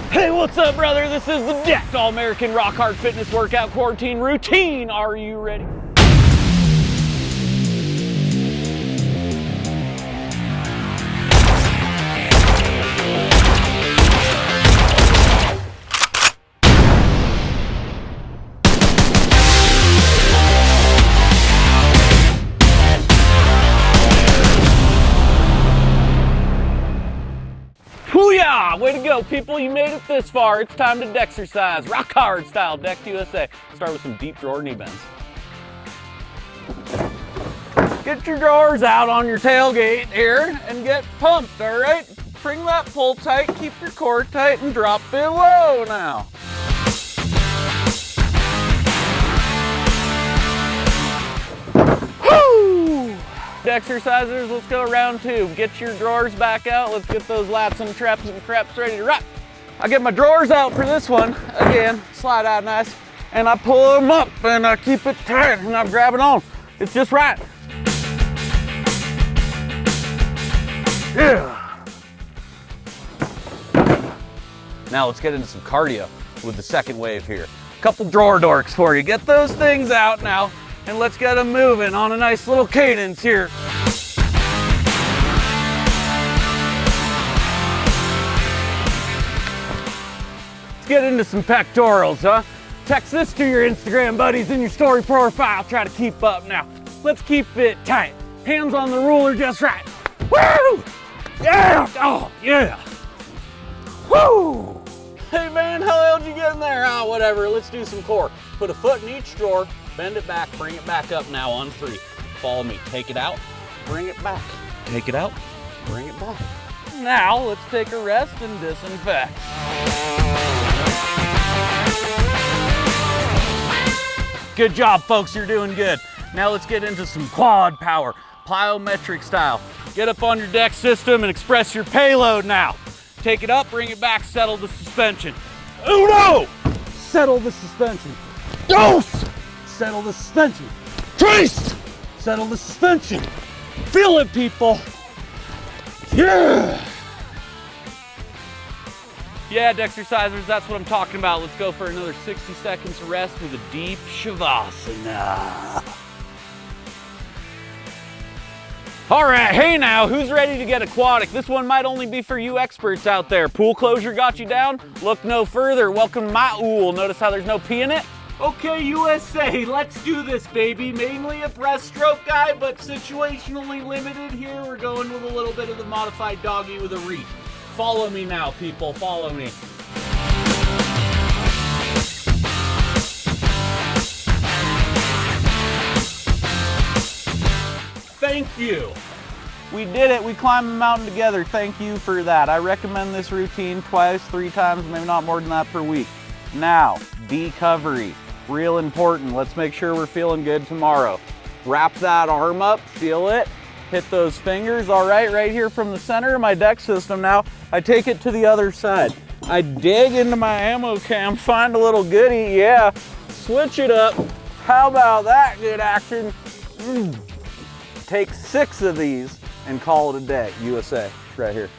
Hey, what's up, brother? This is the Decked All-American Rock Hard Fitness Workout Quarantine Routine. Are you ready? Booyah! Way to go, people. You made it this far. It's time to DECKED-XERCISE, rock hard style, Decked USA. Start with some deep drawer knee bends. Get your drawers out on your tailgate here and get pumped, all right? Bring that pull tight, keep your core tight, and drop it low now. Exercisers, let's go round two. Get your drawers back out. Let's get those lats and traps and craps ready to rock. I get my drawers out for this one. Again, slide out nice. And I pull them up and I keep it tight and I grab it on. It's just right. Yeah. Now let's get into some cardio with the second wave here. Couple drawer dorks for you. Get those things out now. And let's get them moving on a nice little cadence here. Let's get into some pectorals, huh? Text this to your Instagram buddies in your story profile. Try to keep up now. Let's keep it tight. Hands on the ruler just right. Woo! Yeah! Oh, yeah! Woo! Hey man, how the hell did you get in there? Oh, whatever, let's do some core. Put a foot in each drawer. Bend it back, bring it back up now on 3. Follow me. Take it out, bring it back. Take it out, bring it back. Now, let's take a rest and disinfect. Good job, folks. You're doing good. Now let's get into some quad power, plyometric style. Get up on your deck system and express your payload now. Take it up, bring it back, settle the suspension. Uno! Settle the suspension. Dos! Settle the suspension. Trace! Settle the suspension. Feel it, people. Yeah! Yeah, DECKED-XERCISers, that's what I'm talking about. Let's go for another 60 seconds of rest with a deep shavasana. All right, hey now, who's ready to get aquatic? This one might only be for you experts out there. Pool closure got you down? Look no further. Welcome to my ool. Notice how there's no pee in it? Okay, USA, let's do this, baby. Mainly a breaststroke guy, but situationally limited here. We're going with a little bit of the modified doggy with a reach. Follow me now, people, follow me. Thank you. We did it, we climbed the mountain together. Thank you for that. I recommend this routine twice, 3 times, maybe not more than that per week. Now, decovery. Real important. Let's make sure we're feeling good tomorrow. Wrap that arm up, feel it, hit those fingers. All right, right here from the center of my deck system now, I take it to the other side. I dig into my ammo cam, find a little goodie, yeah, switch it up. How about that good action? Take 6 of these and call it a day, USA, right here.